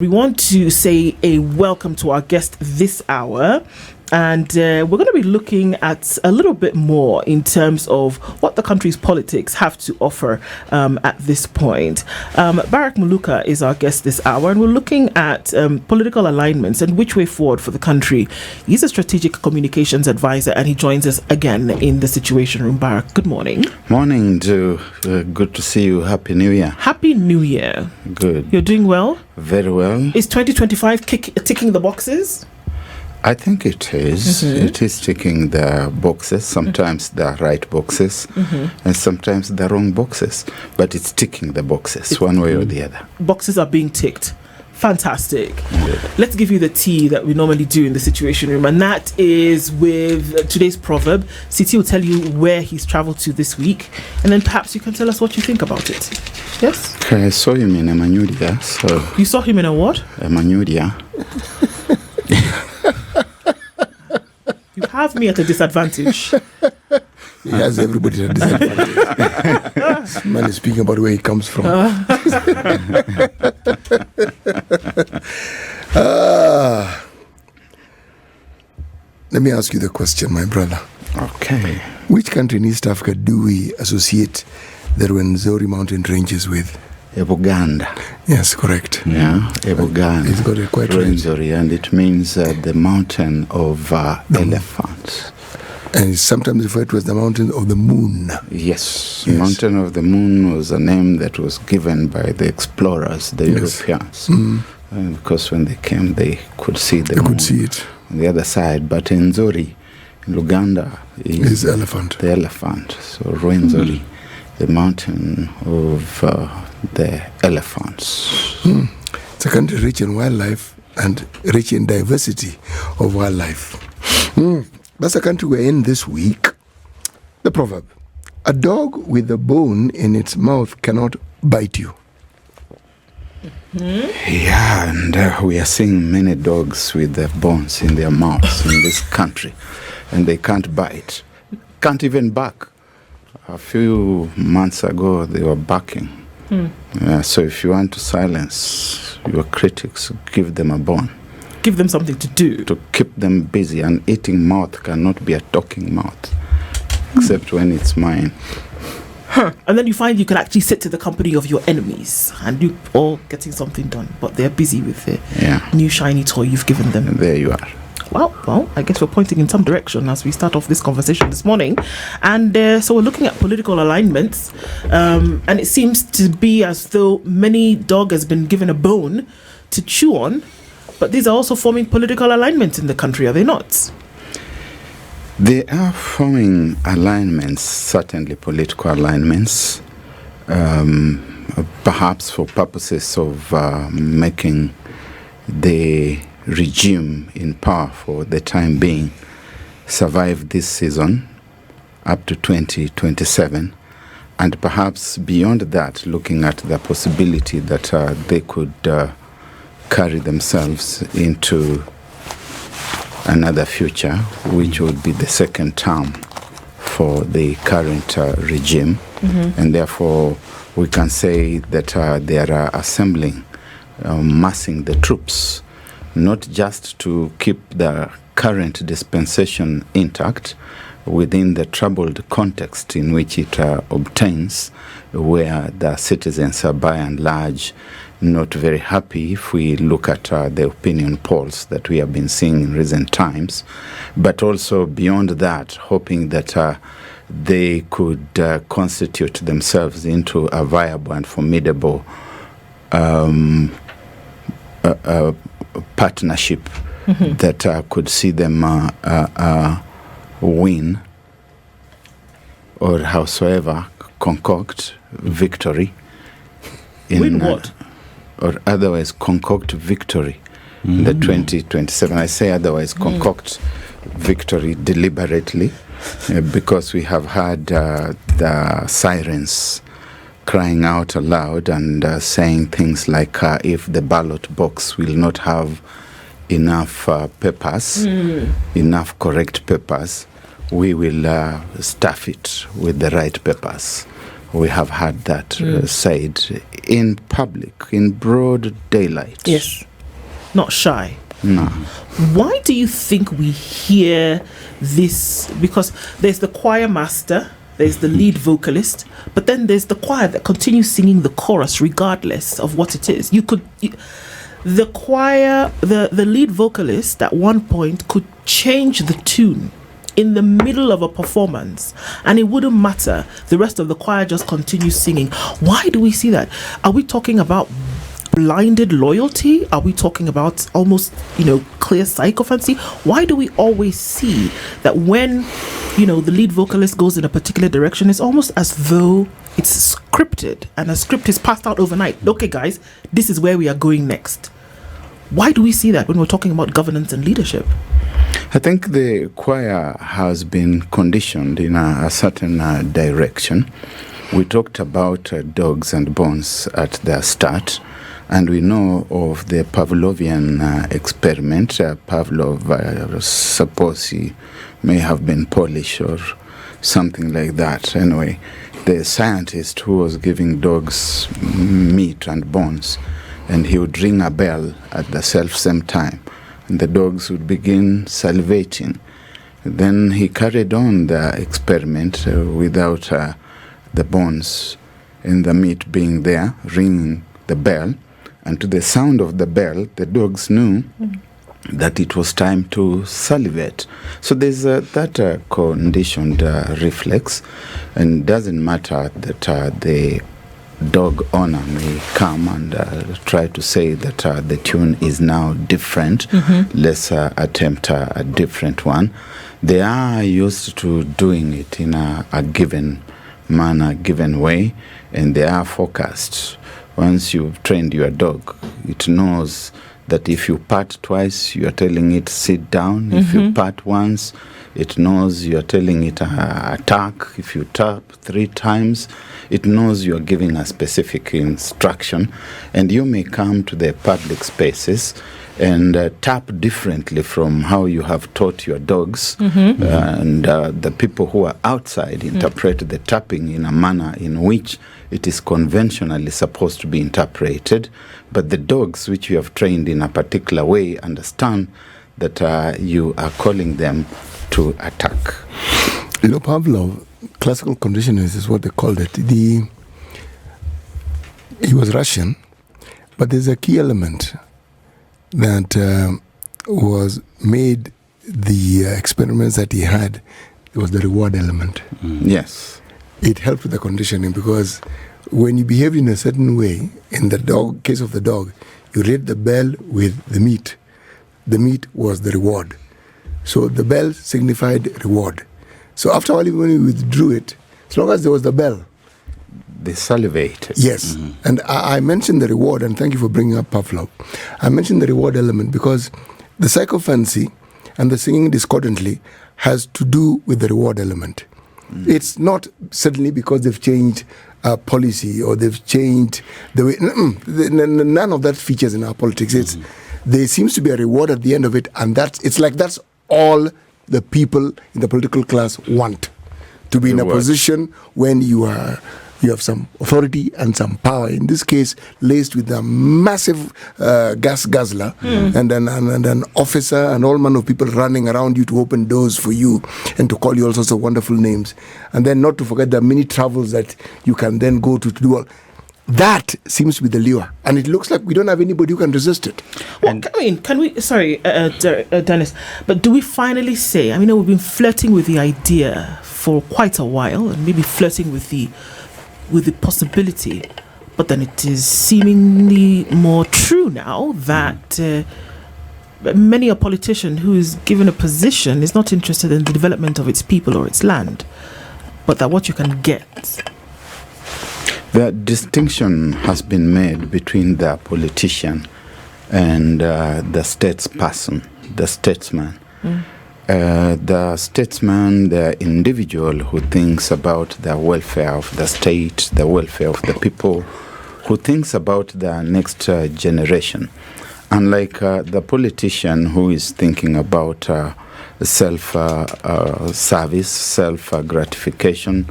We want to say a welcome to our guest this hour, and we're going to be looking at a little bit more in terms of what the country's politics have to offer at this point. Barrack Muluka is our guest this hour, and we're looking at political alignments and which way forward for the country. He's a strategic communications advisor, and he joins us again in the Situation Room. Barrack, good morning. Morning, Joe. Good to see you. Happy New Year. Happy New Year. Good. You're doing well? Very well. Is 2025 ticking the boxes? I think it is. Mm-hmm. It is ticking the boxes, sometimes the right boxes, and sometimes the wrong boxes. But it's ticking the boxes one way or the other. Boxes are being ticked. Fantastic. Yeah. Let's give you the tea that we normally do in the Situation Room, and that is with today's proverb. Siti will tell you where he's traveled to this week, and then perhaps you can tell us what you think about it. Yes? Okay, I saw him in Emmanudia. So you saw him in a what? Emmanudia. You have me at a disadvantage. He has everybody at a disadvantage. This man is speaking about where he comes from. Let me ask you the question, my brother. Okay. Which country in East Africa do we associate the Rwenzori mountain ranges with? Uganda. Yes, correct. Yeah, Uganda. It's got a quite Rwenzori, and it means the mountain of elephants. And it's sometimes referred to as the mountain of the moon. Yes, Mountain of the Moon was a name that was given by the explorers, the Europeans. Because when they came, they could see the moon. They could see it on the other side. But Nzori, in Uganda, is elephant. The elephant. So Rwenzori, the mountain of the elephants. It's a country rich in wildlife and rich in diversity of wildlife. That's the country we're in this week. The proverb: a dog with a bone in its mouth cannot bite you. Yeah, and we are seeing many dogs with their bones in their mouths in this country, and they can't bite, can't even bark. A few months ago, they were barking. So if you want to silence your critics, give them a bone. Give them something to do. To keep them busy. An eating mouth cannot be a talking mouth, except when it's mine. And then you find you can actually sit to the company of your enemies and you all getting something done, but they're busy with the new shiny toy you've given them. And there you are. Well, I guess we're pointing in some direction as we start off this conversation this morning. And so we're looking at political alignments. And it seems to be as though many dog has been given a bone to chew on. But these are also forming political alignments in the country, are they not? They are forming alignments, certainly political alignments, perhaps for purposes of making the regime in power for the time being survive this season up to 2027, and perhaps beyond that, looking at the possibility that they could carry themselves into another future, which would be the second term for the current regime. And therefore, we can say that they are assembling, massing the troops, not just to keep the current dispensation intact within the troubled context in which it obtains, where the citizens are by and large not very happy if we look at the opinion polls that we have been seeing in recent times, but also beyond that, hoping that they could constitute themselves into a viable and formidable partnership that could see them win, or howsoever concoct victory. Win what? Or otherwise concoct victory in the 2027. I say otherwise concoct victory deliberately because we have had the sirens crying out aloud and saying things like if the ballot box will not have enough papers, enough correct papers, we will stuff it with the right papers. We have had that said in public, in broad daylight. Yes. not shy. No. Why do you think we hear this? Because there's the choir master, there's the lead vocalist, but then there's the choir that continues singing the chorus regardless of what it is. The choir, the lead vocalist at one point could change the tune in the middle of a performance and it wouldn't matter. The rest of the choir just continues singing. Why do we see that? Are we talking about blinded loyalty? Are we talking about almost, clear sycophancy? Why do we always see that when, the lead vocalist goes in a particular direction, it's almost as though it's scripted and a script is passed out overnight? Okay, guys, this is where we are going next. Why do we see that when we're talking about governance and leadership? I think the choir has been conditioned in a certain direction. We talked about dogs and bones at the start. And we know of the Pavlovian experiment. Pavlov, suppose he may have been Polish or something like that. Anyway, the scientist who was giving dogs meat and bones, and he would ring a bell at the same time, and the dogs would begin salivating. Then he carried on the experiment without the bones and the meat being there, ringing the bell. And to the sound of the bell, the dogs knew that it was time to salivate. So there's that conditioned reflex, and it doesn't matter that the dog owner may come and try to say that the tune is now different. Let's attempt a different one. They are used to doing it in a given manner, given way, and they are focused. Once you've trained your dog, it knows that if you pat twice, you are telling it sit down. If you pat once, it knows you are telling it attack. If you tap 3 times, it knows you are giving a specific instruction. And you may come to the public spaces and tap differently from how you have taught your dogs. And the people who are outside interpret the tapping in a manner in which it is conventionally supposed to be interpreted. But the dogs which you have trained in a particular way understand that you are calling them to attack. Pavlov, classical conditioning is what they called it. He was Russian, but there's a key element that was made the experiments that he had. It was the reward element. Yes. It helped with the conditioning, because when you behave in a certain way, in the case of the dog, you rate the bell with the meat. The meat was the reward. So the bell signified reward. So after a while, when you withdrew it, as long as there was the bell, they salivated. Yes. And I mentioned the reward, and thank you for bringing up Pavlov. I mentioned the reward element because the sycophancy and the singing discordantly has to do with the reward element. It's not suddenly because they've changed policy or they've changed the way. None of that features in our politics. There seems to be a reward at the end of it, and that's all the people in the political class want. To be in a position when you have some authority and some power, in this case laced with a massive gas guzzler and an officer and all manner of people running around you to open doors for you and to call you all sorts of wonderful names. And then not to forget the many travels that you can then go to do all. That seems to be the lure. And it looks like we don't have anybody who can resist it. Well, can we, sorry, Dennis, but do we finally say, we've been flirting with the idea for quite a while, and maybe flirting with the possibility, but then it is seemingly more true now that many a politician who is given a position is not interested in the development of its people or its land, but that what you can get. The distinction has been made between the politician and the statesperson, the statesman. The statesman, the individual who thinks about the welfare of the state, the welfare of the people, who thinks about the next generation. Unlike the politician who is thinking about self-service, self-gratification,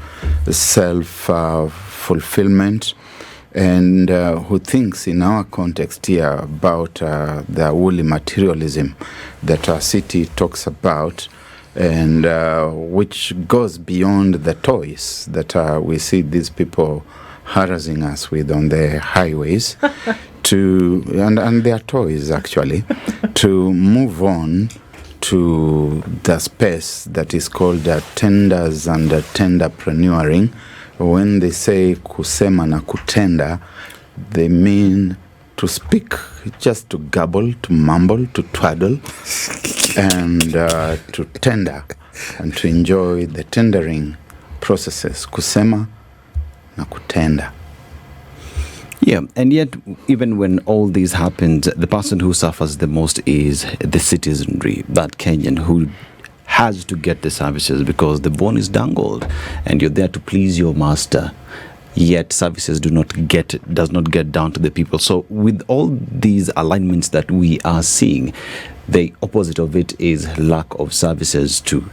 self-fulfillment, and who thinks in our context here about the woolly materialism that our city talks about, and which goes beyond the toys that we see these people harassing us with on the highways, and their toys actually, to move on to the space that is called tenders and tenderpreneuring. When they say kusema na kutenda, they mean to speak, just to gabble, to mumble, to twaddle, and to tender, and to enjoy the tendering processes. Kusema na kutenda. Yeah, and yet, even when all this happens, the person who suffers the most is the citizenry, that Kenyan who has to get the services because the bone is dangled and you're there to please your master. Yet services does not get down to the people. So with all these alignments that we are seeing, the opposite of it is lack of services to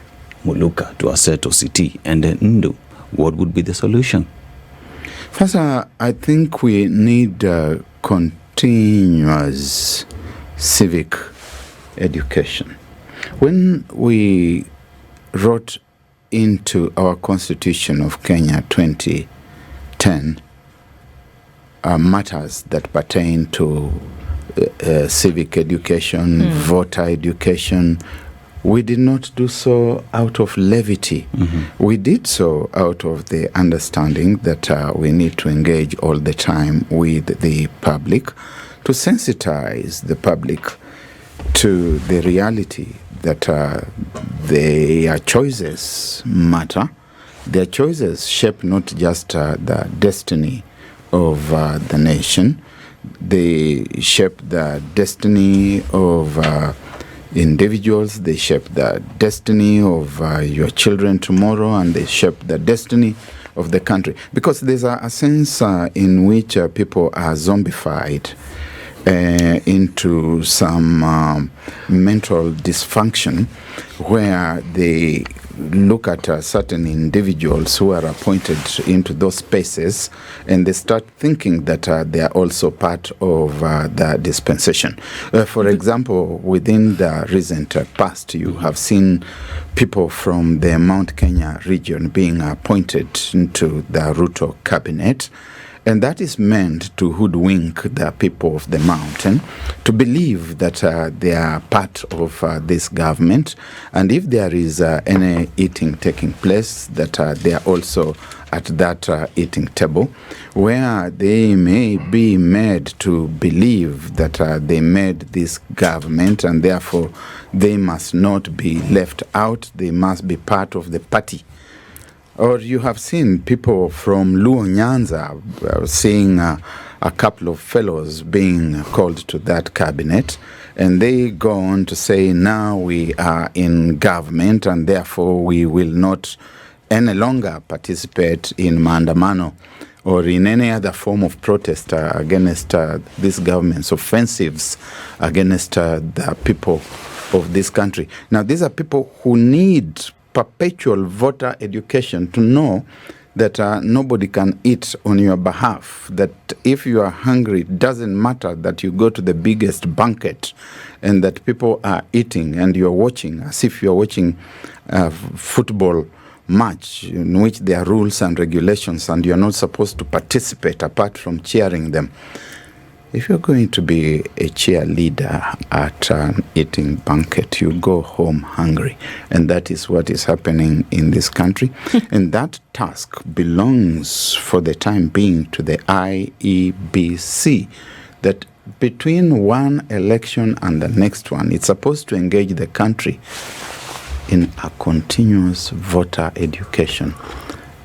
Muluka, to Aseto City and Ndu. What would be the solution? First, I think we need continuous civic education. When we wrote into our Constitution of Kenya 2010 matters that pertain to civic education, voter education, we did not do so out of levity. We did so out of the understanding that we need to engage all the time with the public, to sensitize the public to the reality that their choices matter. Their choices shape not just the destiny of the nation, they shape the destiny of individuals, they shape the destiny of your children tomorrow, and they shape the destiny of the country. Because there's a sense in which people are zombified into some mental dysfunction, where they look at certain individuals who are appointed into those spaces and they start thinking that they are also part of the dispensation. For example, within the recent past, you have seen people from the Mount Kenya region being appointed into the Ruto cabinet. And that is meant to hoodwink the people of the mountain to believe that they are part of this government. And if there is any eating taking place, that they are also at that eating table, where they may be made to believe that they made this government and therefore they must not be left out, they must be part of the party. Or you have seen people from Luo Nyanza seeing a couple of fellows being called to that cabinet, and they go on to say, now we are in government and therefore we will not any longer participate in maandamano or in any other form of protest against this government's offensives against the people of this country. Now, these are people who need perpetual voter education to know that nobody can eat on your behalf, that if you are hungry, it doesn't matter that you go to the biggest banquet and that people are eating and you're watching as if you're watching a football match in which there are rules and regulations and you're not supposed to participate apart from cheering them. If you're going to be a cheerleader at an eating banquet, you go home hungry. And that is what is happening in this country. And that task belongs for the time being to the IEBC, that between one election and the next one, it's supposed to engage the country in a continuous voter education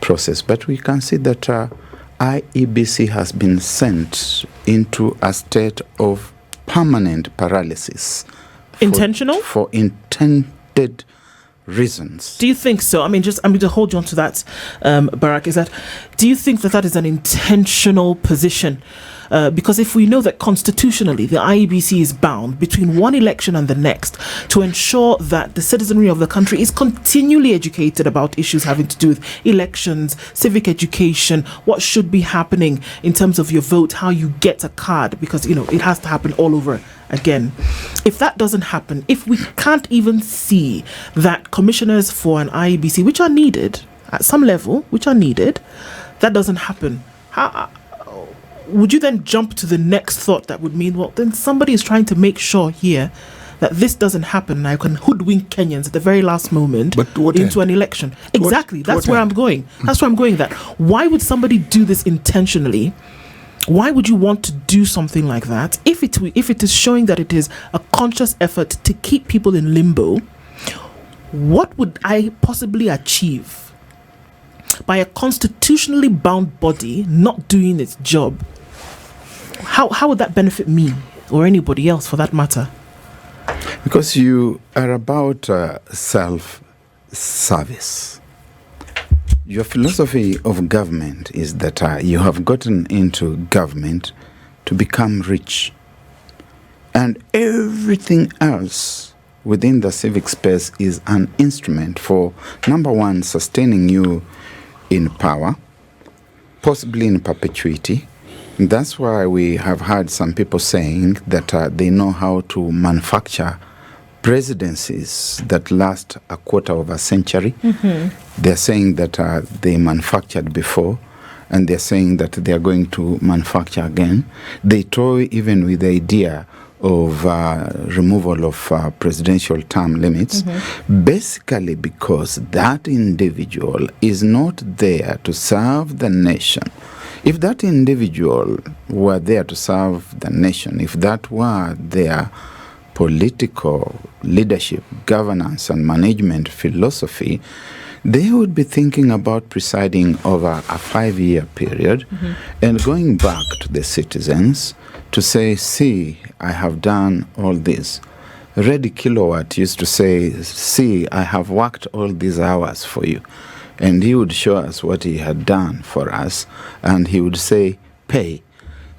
process. But we can see that IEBC has been sent into a state of permanent paralysis. Intentional? For intended reasons. Do you think so? I'm to hold you on to that, Barrack, is that, do you think that that is an intentional position Because if we know that constitutionally the IEBC is bound between one election and the next to ensure that the citizenry of the country is continually educated about issues having to do with elections, civic education, what should be happening in terms of your vote, how you get a card, because it has to happen all over again. If that doesn't happen, if we can't even see that commissioners for an IEBC, which are needed at some level, that doesn't happen, how would you then jump to the next thought that would mean, well, then somebody is trying to make sure here that this doesn't happen and I can hoodwink Kenyans at the very last moment into an election? Exactly. That's where I'm going. That's where I'm going. That why would somebody do this intentionally? Why would you want to do something like that if it is showing that it is a conscious effort to keep people in limbo? What would I possibly achieve by a constitutionally bound body not doing its job? How would that benefit me or anybody else for that matter? Because you are about self-service. Your philosophy of government is that you have gotten into government to become rich. And everything else within the civic space is an instrument for, number one, sustaining you in power, possibly in perpetuity. That's why we have had some people saying that they know how to manufacture presidencies that last a quarter of a century. They're saying that they manufactured before, and they're saying that they are going to manufacture again. They toy even with the idea of removal of presidential term limits, basically because that individual is not there to serve the nation. If that individual were there to serve the nation, if that were their political leadership, governance, and management philosophy, they would be thinking about presiding over a 5-year period and going back to the citizens to say, see, I have done all this. Reddy Kilowatt used to say, see, I have worked all these hours for you. And he would show us what he had done for us, and he would say, pay.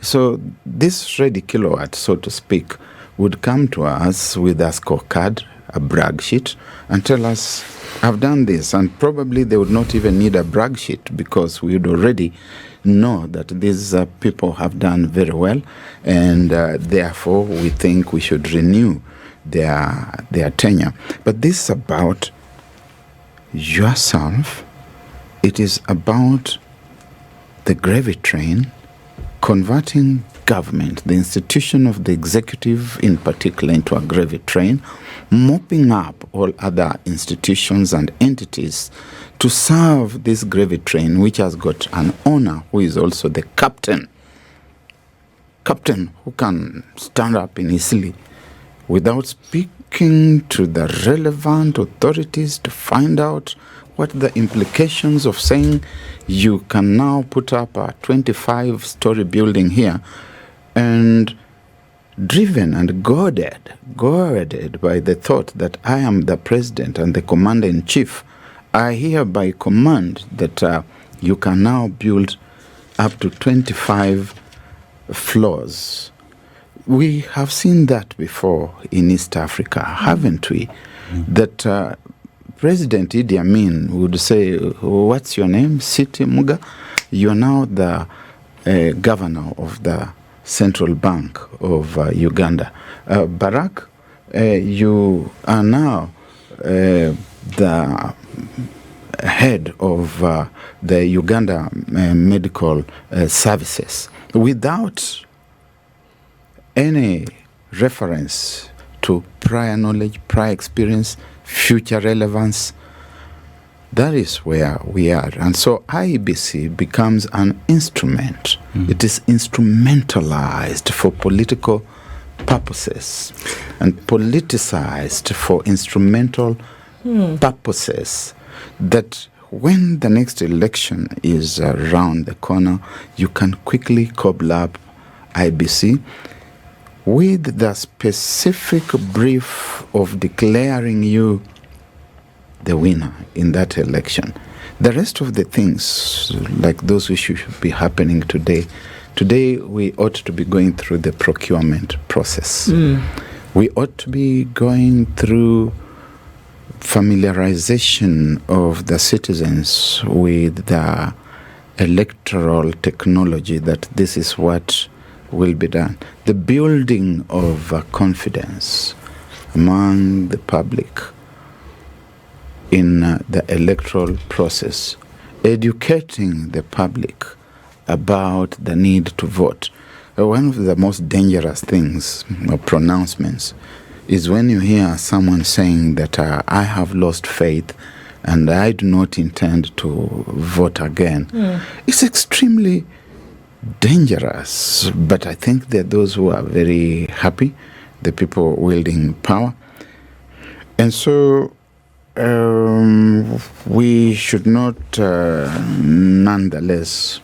So this Reddy Kilowatt, so to speak, would come to us with a scorecard, a brag sheet, and tell us, I've done this. And probably they would not even need a brag sheet because we would already know that these people have done very well, and therefore we think we should renew their tenure. But this is about yourself. It is about the gravy train converting government, the institution of the executive in particular, into a gravy train, mopping up all other institutions and entities to serve this gravy train, which has got an owner who is also the captain. Captain who can stand up easily without speaking to the relevant authorities to find out what the implications of saying you can now put up a 25-story building here, and driven and goaded by the thought that I am the president and the commander-in-chief, I hereby command that you can now build up to 25 floors. We have seen that before in East Africa, haven't we? That President Idi Amin would say, what's your name? City Muga? You are now the governor of the Central Bank of Uganda. Barrack, you are now the head of the Uganda Medical Services, without any reference to prior knowledge, prior experience, future relevance. That is where we are. And so IEBC becomes an instrument. It is instrumentalized for political purposes and politicized for instrumental purposes, that when the next election is around the corner, you can quickly cobble up IEBC with the specific brief of declaring you the winner in that election. The rest of the things, like those which should be happening today, Today, we ought to be going through the procurement process. We ought to be going through familiarization of the citizens with the electoral technology, that this is what will be done. The building of confidence among the public in the electoral process, educating the public about the need to vote. One of the most dangerous things or pronouncements is when you hear someone saying that I have lost faith and I do not intend to vote again. It's extremely dangerous, but I think there are those who are very happy, the people wielding power. And so we should not nonetheless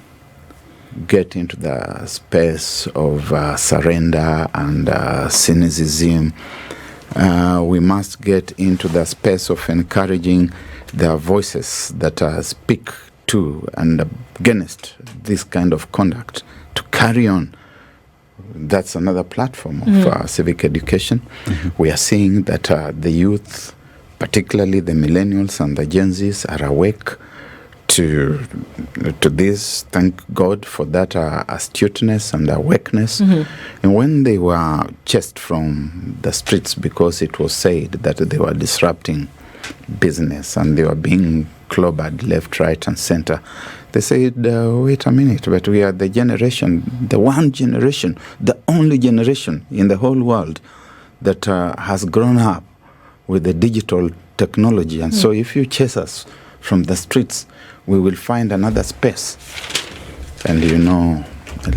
get into the space of surrender and cynicism. We must get into the space of encouraging the voices that speak to and against this kind of conduct to carry on. That's another platform of civic education. We are seeing that the youth, particularly the millennials and the Gen Zs, are awake to this. Thank God for that astuteness and awakeness. And when they were chased from the streets because it was said that they were disrupting business and they were being clobbered left, right, and center, they said, wait a minute, but we are the generation, the one generation, the only generation in the whole world that has grown up with the digital technology. And so if you chase us from the streets, we will find another space. And you know,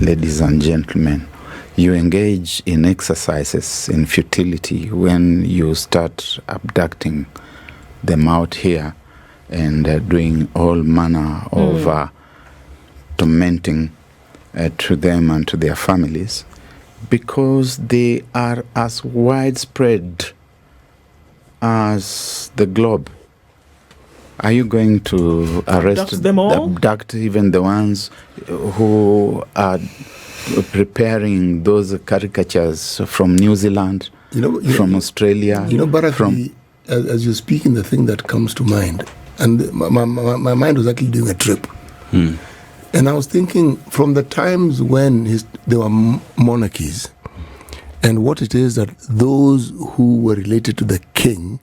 ladies and gentlemen, you engage in exercises in futility when you start abducting them out here and doing all manner of tormenting to them and to their families, because they are as widespread as the globe. Are you going to arrest them all? Abduct even the ones who are preparing those caricatures from New Zealand, from Australia? Barrack, as you're speaking, the thing that comes to mind, and my mind was actually doing a trip. And I was thinking from the times when there were monarchies, and what it is that those who were related to the king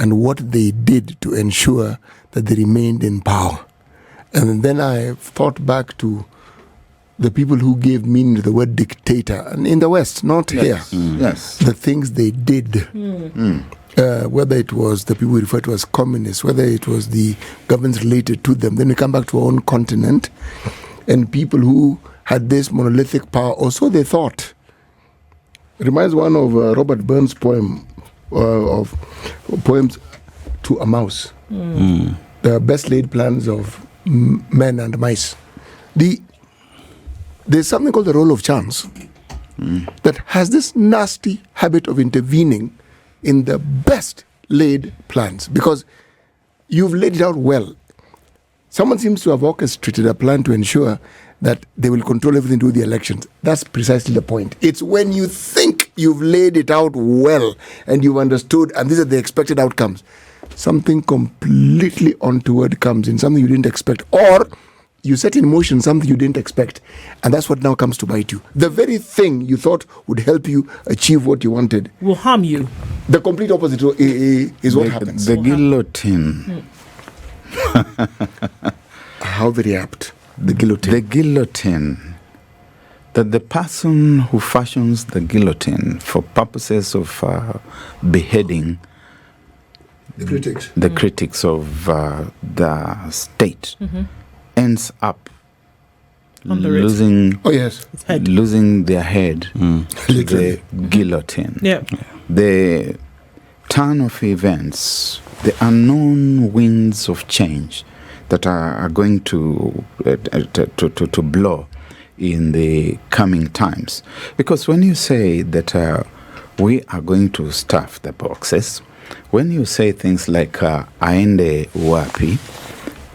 and what they did to ensure that they remained in power. And then I thought back to the people who gave meaning to the word dictator, and in the West, not here. Yes. The things they did. Whether it was the people we refer to as communists, whether it was the governments related to them. Then we come back to our own continent, and people who had this monolithic power, or so they thought. It reminds one of Robert Burns' poem, of poems to a mouse. The best laid plans of men and mice. There's something called the role of chance that has this nasty habit of intervening in the best laid plans, because you've laid it out well. Someone seems to have orchestrated a plan to ensure that they will control everything to do the elections. That's precisely the point. It's when you think you've laid it out well and you've understood and these are the expected outcomes, something completely untoward comes in, something you didn't expect, or you set in motion something you didn't expect, and that's what now comes to bite you. The very thing you thought would help you achieve what you wanted will harm you. The complete opposite is what happens. The guillotine. How very apt. The guillotine. The guillotine. That the person who fashions the guillotine for purposes of beheading the critics of the state ends up losing losing their head to the guillotine. The turn of events, the unknown winds of change that are going to blow in the coming times. Because when you say that we are going to stuff the boxes, when you say things like aende wapi,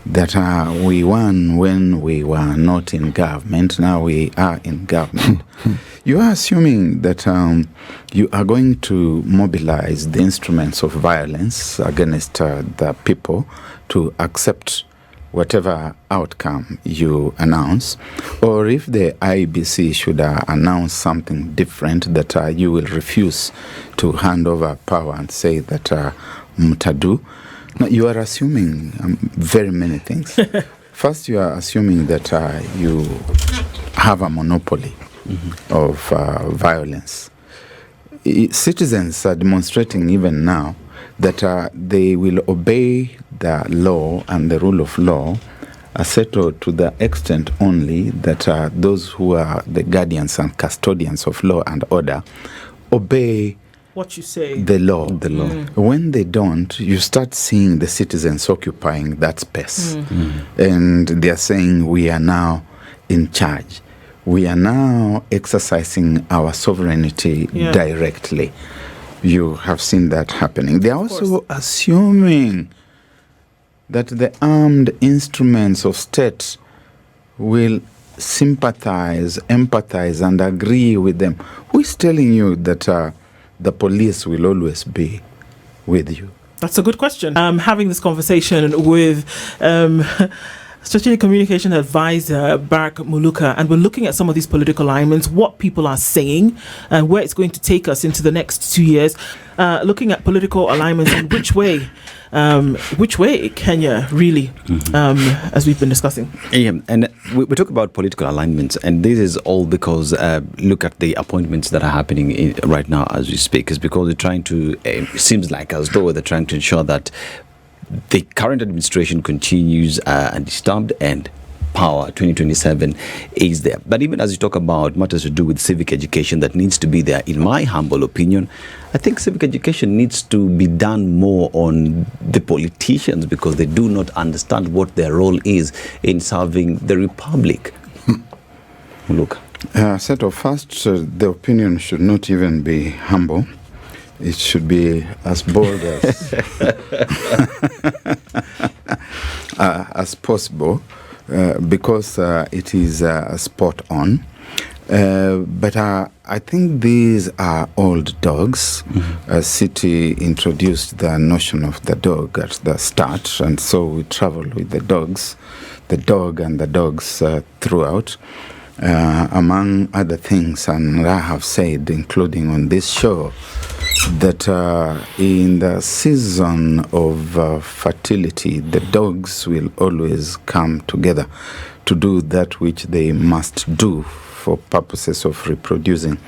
that we won when we were not in government. Now we are in government. You are assuming that you are going to mobilize the instruments of violence against the people to accept whatever outcome you announce, or if the IBC should announce something different, that you will refuse to hand over power and say that mutadu. Now, you are assuming very many things. First, you are assuming that you have a monopoly of violence. Citizens are demonstrating even now that they will obey the law and the rule of law, Aseto, to the extent only that those who are the guardians and custodians of law and order obey what you say. the law. When they don't, you start seeing the citizens occupying that space. And they are saying, we are now in charge. We are now exercising our sovereignty directly. You have seen that happening. They are also assuming that the armed instruments of state will sympathize, empathize, and agree with them. Who is telling you that the police will always be with you? That's a good question. I'm having this conversation with Strategic Communication Advisor Barrack Muluka, and we're looking at some of these political alignments, what people are saying, and where it's going to take us into the next 2 years. Looking at political alignments and which way Kenya really, as we've been discussing. Yeah, and we talk about political alignments, and this is all because look at the appointments that are happening right now as we speak. Is because they're trying to. It seems like as though they're trying to ensure that the current administration continues undisturbed and power 2027 is there. But even as you talk about matters to do with civic education that needs to be there, in my humble opinion, I think civic education needs to be done more on the politicians because they do not understand what their role is in serving the republic. Look. Aseto, first, the opinion should not even be humble. It should be as bold as possible, because it is spot on. But I think these are old dogs. City introduced the notion of the dog at the start, and so we travel with the dog and the dogs throughout. Among other things, and I have said, including on this show, that in the season of fertility, the dogs will always come together to do that which they must do for purposes of reproducing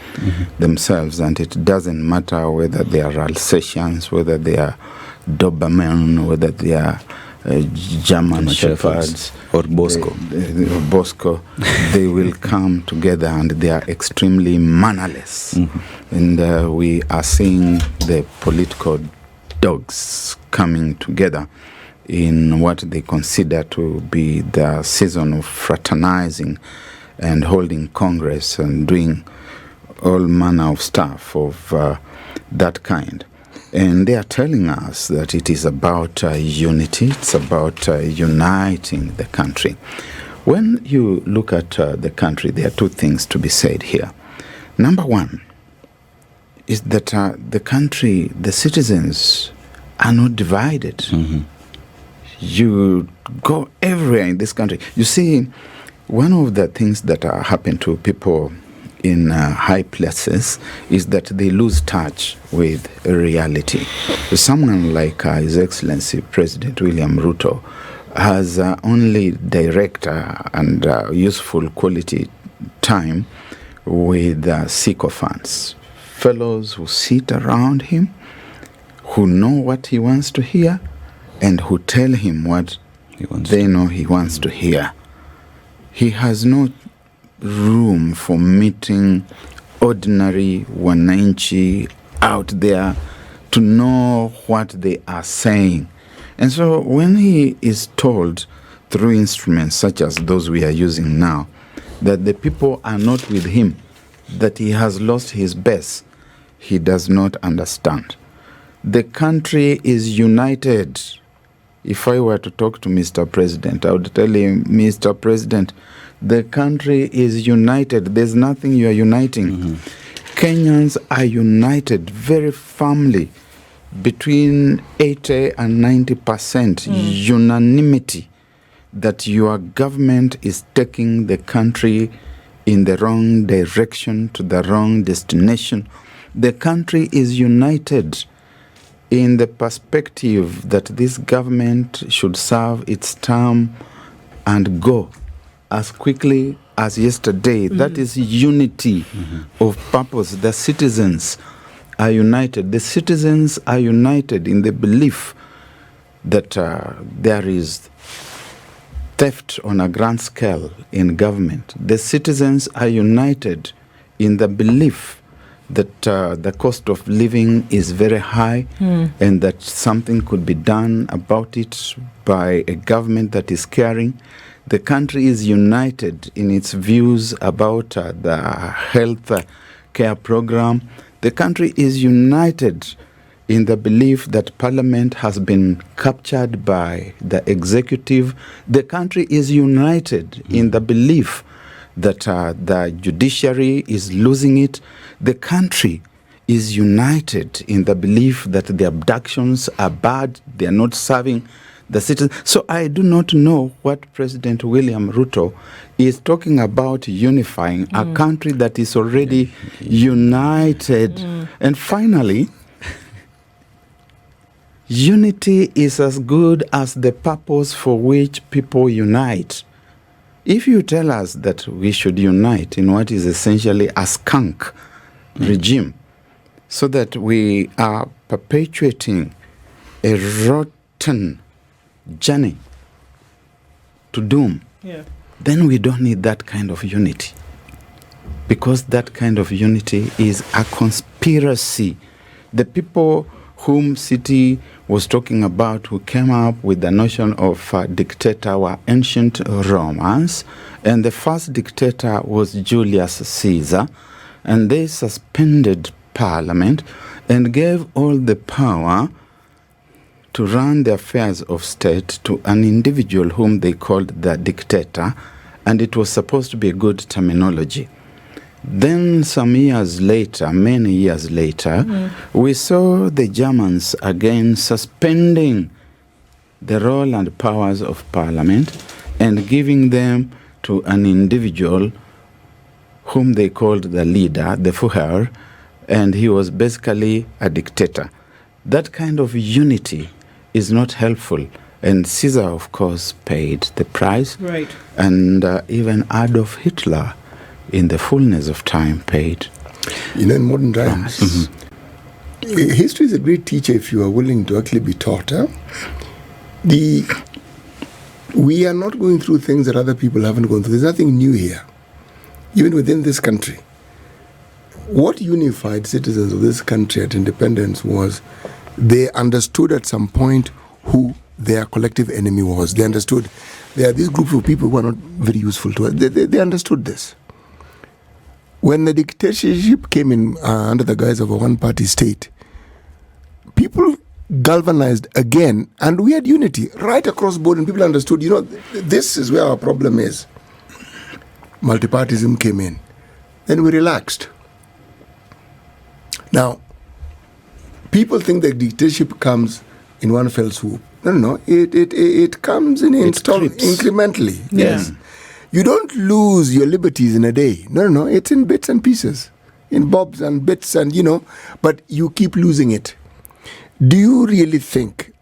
themselves. And it doesn't matter whether they are Alsatians, whether they are Doberman, whether they are German Shepherds or Bosco. They will come together, and they are extremely mannerless. And we are seeing the political dogs coming together in what they consider to be the season of fraternizing and holding Congress and doing all manner of stuff of that kind. And they are telling us that it is about unity, it's about uniting the country. When you look at the country, there are two things to be said here. Number one is that the country, the citizens are not divided. You go everywhere in this country. You see, one of the things that happen to people in high places is that they lose touch with reality. Someone like His Excellency President William Ruto has only direct and useful quality time with sycophants, fellows who sit around him, who know what he wants to hear, and who tell him what they know he wants to hear. He has no room for meeting ordinary wananchi out there to know what they are saying. And so when he is told through instruments such as those we are using now that the people are not with him, that he has lost his base, he does not understand. The country is united. if I were to talk to Mr. President, I would tell him, Mr. President, the country is united. There's nothing you are uniting. Kenyans are united very firmly, between 80 and 90% unanimity that your government is taking the country in the wrong direction, to the wrong destination. The country is united in the perspective that this government should serve its term and go as quickly as yesterday. That is unity of purpose. The citizens are united. The citizens are united in the belief that there is theft on a grand scale in government. The citizens are united in the belief that the cost of living is very high and that something could be done about it by a government that is caring. The country is united in its views about the health care program. The country is united in the belief that parliament has been captured by the executive. The country is united in the belief that the judiciary is losing it. The country is united in the belief that the abductions are bad, they are not serving the citizens. So I do not know what President William Ruto is talking about, unifying a country that is already united. And finally, unity is as good as the purpose for which people unite. If you tell us that we should unite in what is essentially a skunk regime, so that we are perpetuating a rotten journey to doom, then we don't need that kind of unity. Because that kind of unity is a conspiracy. The people whom City was talking about, who came up with the notion of dictator, were ancient Romans, and the first dictator was Julius Caesar, and they suspended parliament and gave all the power to run the affairs of state to an individual whom they called the dictator, and it was supposed to be a good terminology. Then some years later, many years later, we saw the Germans again suspending the role and powers of parliament and giving them to an individual whom they called the leader, the Führer, and he was basically a dictator. That kind of unity is not helpful. And Caesar, of course, paid the price. Right. And even Adolf Hitler, in the fullness of time, paid. You know, in modern times, history is a great teacher if you are willing to actually be taught. We are not going through things that other people haven't gone through. There's nothing new here, even within this country. What unified citizens of this country at independence was they understood at some point who their collective enemy was. They understood there are these groups of people who are not very useful to us. They understood this. When the dictatorship came in under the guise of a one-party state, people galvanized again, and we had unity right across board, and people understood, you know, this is where our problem is. Multipartyism came in. Then we relaxed. Now, people think that dictatorship comes in one fell swoop. No. It comes in incrementally. Yes. You don't lose your liberties in a day. No. It's in bits and pieces, in bobs and bits, and but you keep losing it. Do you really think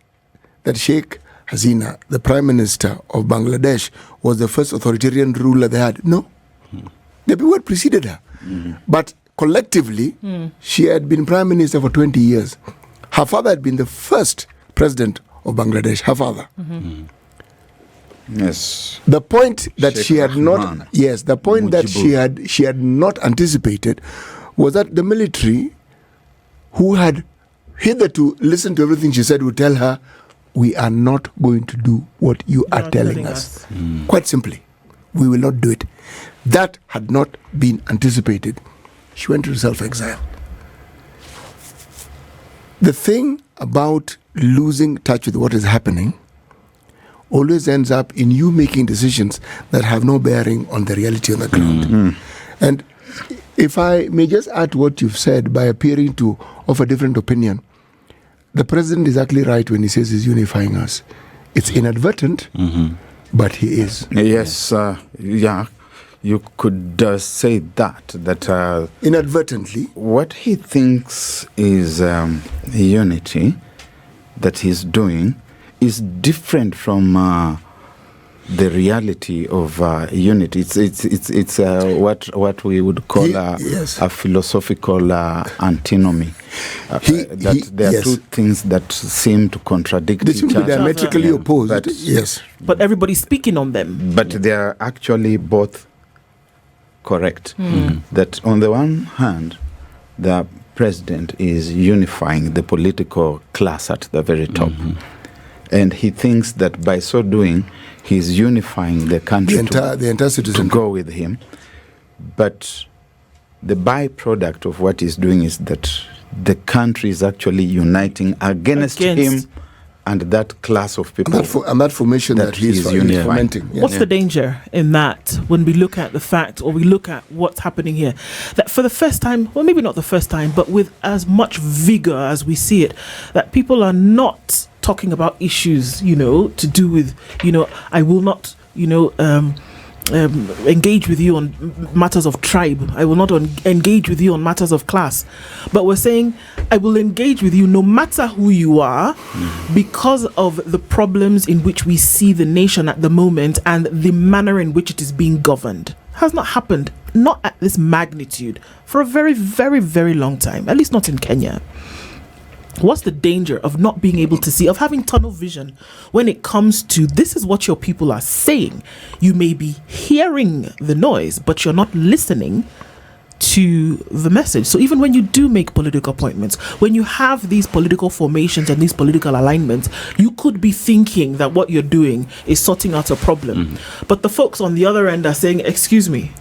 that Sheikh Hasina, the Prime Minister of Bangladesh, was the first authoritarian ruler they had? No. The people had preceded her. But collectively, she had been Prime Minister for 20 years. Her father had been the first president of Bangladesh, her father. Yes. The point that Sheikh she had Rahman. not, yes, the point that she had not anticipated was that the military, who had hitherto listened to everything she said, would tell her, we are not going to do what you are telling us. Quite simply, we will not do it. That had not been anticipated. She went into self-exile. The thing about losing touch with what is happening always ends up in you making decisions that have no bearing on the reality on the ground. And if I may just add to what you've said by appearing to offer a different opinion, the president is actually right when he says he's unifying us. It's inadvertent, but he is. Yes, yeah, you could say that. Inadvertently. What he thinks is unity that he's doing is different from the reality of unity. It's what we would call a philosophical antinomy. There are two things that seem to contradict each other. They seem to be diametrically opposed. But, yes. But everybody's speaking on them. But they are actually both correct. That on the one hand, the president is unifying the political class at the very top. And he thinks that by so doing, he's unifying the country the entire citizen to go with him. But the byproduct of what he's doing is that the country is actually uniting against him and that class of people. And that formation that he's fomenting. Yeah. What's the danger in that when we look at the fact, or we look at what's happening here? That for the first time, well, maybe not the first time, but with as much vigor as we see it, that people are not talking about issues, to do with, I will not, engage with you on matters of tribe. I will not engage with you on matters of class. But we're saying, I will engage with you no matter who you are, because of the problems in which we see the nation at the moment and the manner in which it is being governed. Has not happened, not at this magnitude, for a very, very, very long time, at least not in Kenya. What's the danger of not being able to see, of having tunnel vision when it comes to this is what your people are saying? You may be hearing the noise, but you're not listening to the message. So even when you do make political appointments, when you have these political formations and these political alignments, you could be thinking that what you're doing is sorting out a problem. But the folks on the other end are saying, excuse me,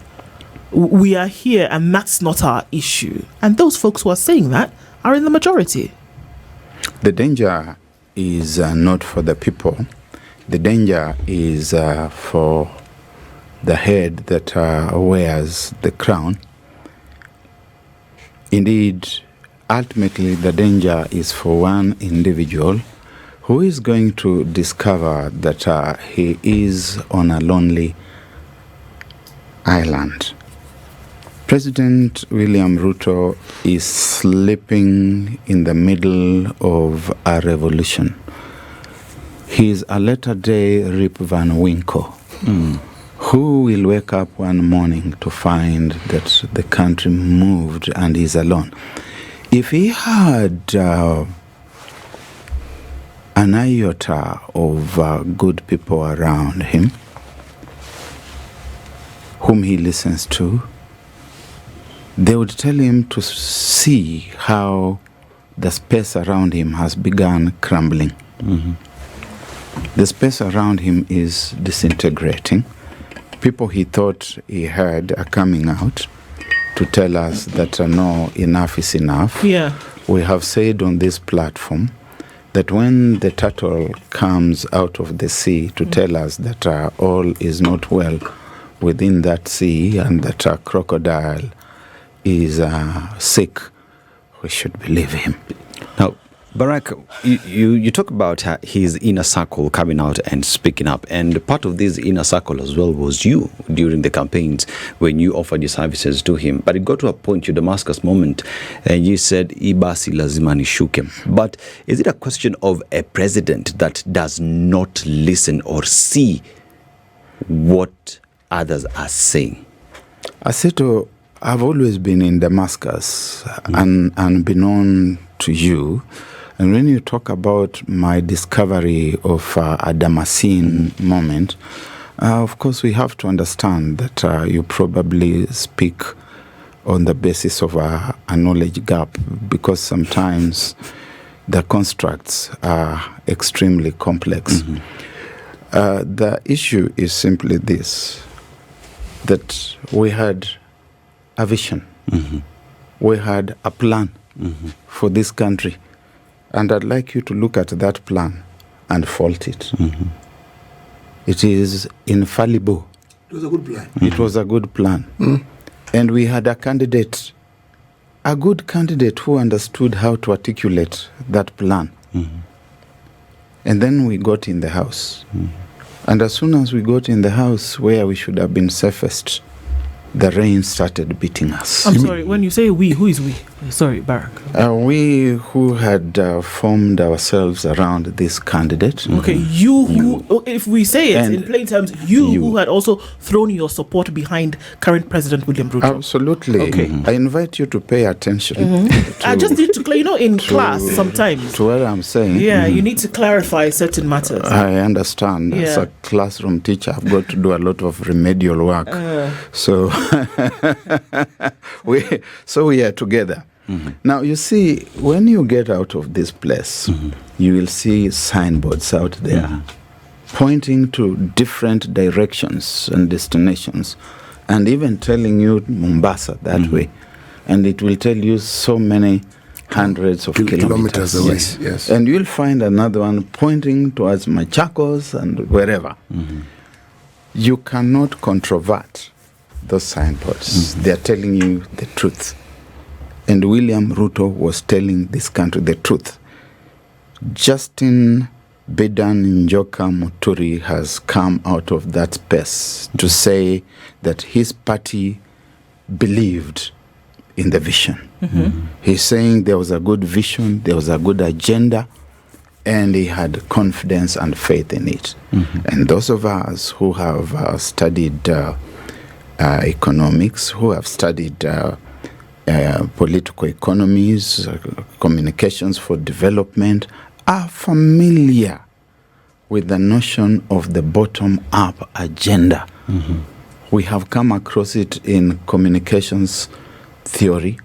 we are here and that's not our issue. And those folks who are saying that are in the majority. The danger is not for the people. The danger is for the head that wears the crown. Indeed, ultimately, the danger is for one individual who is going to discover that he is on a lonely island. President William Ruto is sleeping in the middle of a revolution. He is a latter-day Rip Van Winkle, who will wake up one morning to find that the country moved and he's alone. If he had an iota of good people around him, whom he listens to, they would tell him to see how the space around him has begun crumbling. The space around him is disintegrating. People he thought he had are coming out to tell us that no, enough is enough. Yeah. We have said on this platform that when the turtle comes out of the sea to tell us that all is not well within that sea and that a crocodile is sick, we should believe him. Now, Barrack, you talk about his inner circle coming out and speaking up, and part of this inner circle as well was you during the campaigns when you offered your services to him. But it got to a point, your Damascus moment, and you said, Ibasi lazima nishuke. But is it a question of a president that does not listen or see what others are saying? Aseto, I've always been in Damascus and unbeknown to you. And when you talk about my discovery of a Damascene moment, of course we have to understand that you probably speak on the basis of a knowledge gap, because sometimes the constructs are extremely complex. The issue is simply this, that we had a vision. We had a plan for this country. And I'd like you to look at that plan and fault it. It is infallible. It was a good plan. It was a good plan. And we had a good candidate who understood how to articulate that plan. And then we got in the house. And as soon as we got in the house where we should have been safest, the rain started beating us. I'm sorry, when you say we, who is we? Sorry, Barrack. We who had formed ourselves around this candidate. Okay, you who, if we say it And in plain terms, you who had also thrown your support behind current President William Ruto. Absolutely. Okay. I invite you to pay attention. I just need to, in class sometimes. To what I'm saying. Yeah, you need to clarify certain matters. I understand. As Yeah. a classroom teacher, I've got to do a lot of remedial work. So we are together. Now, you see, when you get out of this place, you will see signboards out there pointing to different directions and destinations, and even telling you Mombasa that way. And it will tell you so many hundreds of kilometers away. Yes. Yes. And you'll find another one pointing towards Machakos and wherever. You cannot controvert those signposts. They are telling you the truth. And William Ruto was telling this country the truth. Justin Bidan Njoka Muturi has come out of that space to say that his party believed in the vision. He's saying there was a good vision, there was a good agenda, and he had confidence and faith in it. And those of us who have studied economics, who have studied political economies, communications for development, are familiar with the notion of the bottom-up agenda. We have come across it in communications theory.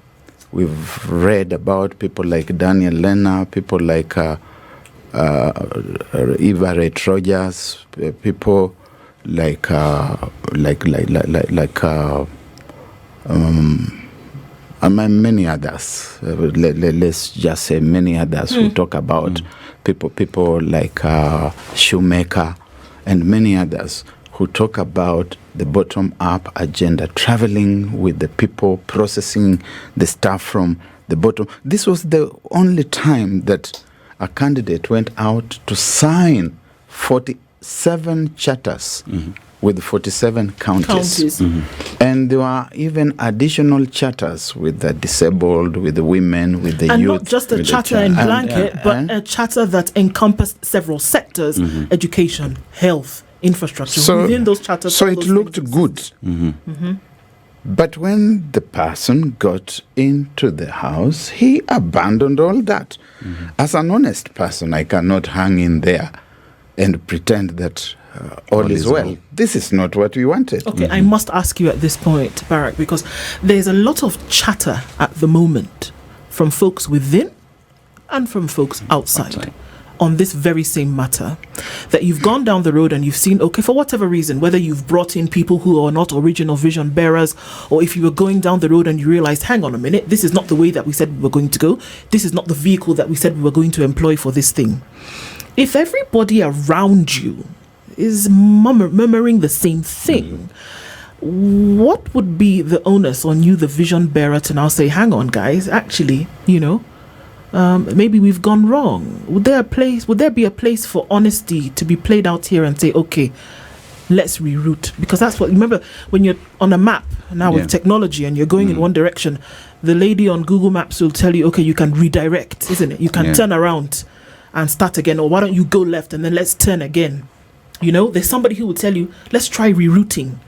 We've read about people like Daniel Lerner, people like Everett Rogers, people like many others. Let's just say many others who talk about people like Shoemaker and many others who talk about the bottom-up agenda, traveling with the people, processing the stuff from the bottom. This was the only time that a candidate went out to sign 47 charters with 47 counties. And there were even additional charters with the disabled, with the women, with the And youth. not just a with the charter child. in blanket, And- but a charter that encompassed several sectors: education, health, infrastructure. Within those charters, So all it those looked things good. But when the person got into the house, he abandoned all that. As an honest person, I cannot hang in there and pretend that all is well. This is not what we wanted. Okay, I must ask you at this point, Barrack, because there's a lot of chatter at the moment from folks within and from folks outside on this very same matter, that you've gone down the road and you've seen, okay, for whatever reason, whether you've brought in people who are not original vision bearers, or if you were going down the road and you realized, hang on a minute, this is not the way that we said we were going to go, this is not the vehicle that we said we were going to employ for this thing. If everybody around you is murmuring the same thing, what would be the onus on you, the vision bearer, to now say, hang on, guys, actually, maybe we've gone wrong? Would there be a place for honesty to be played out here and say, okay, let's reroute? Because that's what, remember, when you're on a map now with technology and you're going in one direction, the lady on Google Maps will tell you, okay, you can redirect, isn't it? You can turn around and start again, or why don't you go left and then let's turn again? There's somebody who will tell you, let's try rerouting.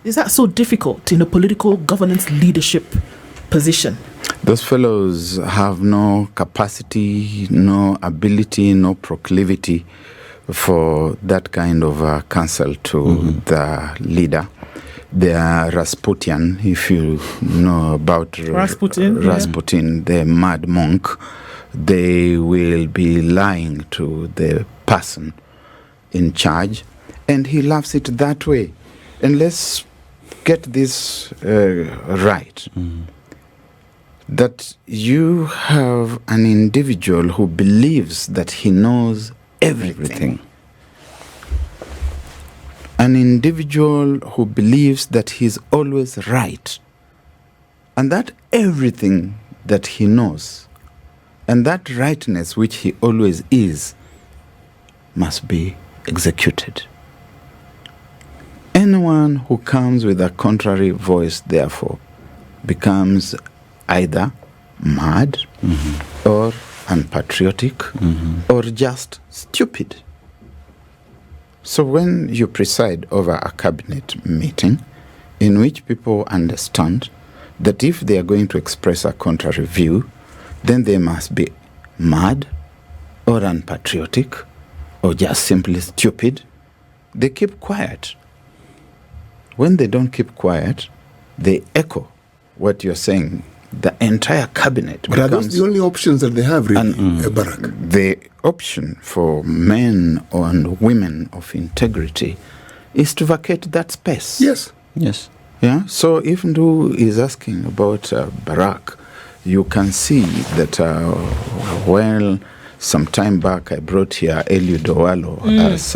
Is that so difficult in a political governance leadership position? Those fellows have no capacity, no ability, no proclivity for that kind of counsel to the leader. They are Rasputin, if you know about Rasputin, the mad monk. They will be lying to the person in charge, and he loves it that way. And let's get this right. That you have an individual who believes that he knows everything. an individual who believes that he's always right, and that everything that he knows, and that rightness which he always is, must be executed. Anyone who comes with a contrary voice, therefore, becomes either mad or unpatriotic or just stupid. So when you preside over a cabinet meeting in which people understand that if they are going to express a contrary view, then they must be mad or unpatriotic or just simply stupid, they keep quiet. When they don't keep quiet, they echo what you're saying. The entire cabinet But are those the only options that they have, really, Barrack? The option for men and women of integrity is to vacate that space. Yes. Yes. Yeah. So if Ndu is asking about Barrack, you can see that some time back I brought here Eliud Owalo as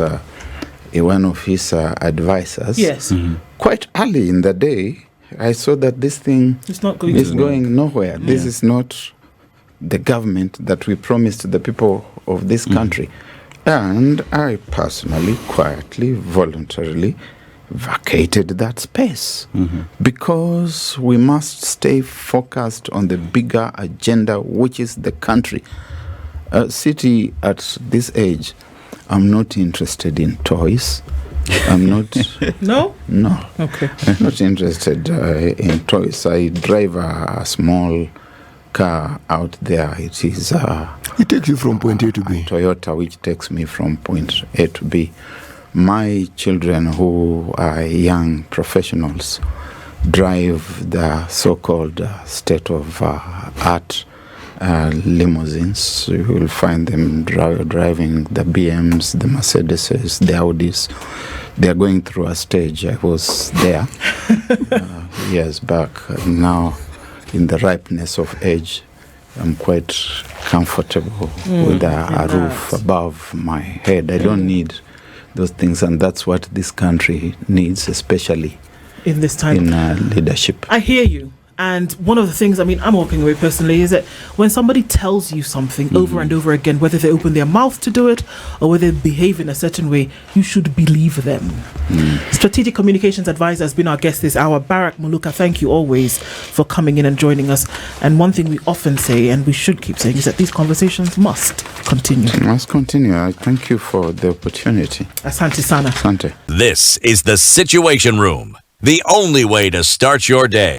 one of his advisors. Yes. Quite early in the day, I saw that this thing It's not going is to going nowhere. This is not the government that we promised the people of this country. And I personally, quietly, voluntarily vacated that space because we must stay focused on the bigger agenda, which is the country. City, at this age, I'm not interested in toys. I'm not. No? No. Okay. I'm not interested in toys. I drive a small car out there. It is It takes you from point A to B. Toyota, which takes me from point A to B. My children, who are young professionals, drive the so-called state-of-art limousines. You will find them driving the BMs, the Mercedes, the Audis. They are going through a stage. I was there years back. Now, in the ripeness of age, I'm quite comfortable with a roof above my head. I don't need those things, and that's what this country needs, especially In this time. in leadership. I hear you. And one of the things, I mean, I'm walking away personally, is that when somebody tells you something over and over again, whether they open their mouth to do it or whether they behave in a certain way, you should believe them. Strategic Communications Advisor has been our guest this hour. Barrack Muluka, thank you always for coming in and joining us. And one thing we often say, and we should keep saying, is that these conversations must continue. Must continue. I thank you for the opportunity. Asante sana. Asante. This is the Situation Room, the only way to start your day.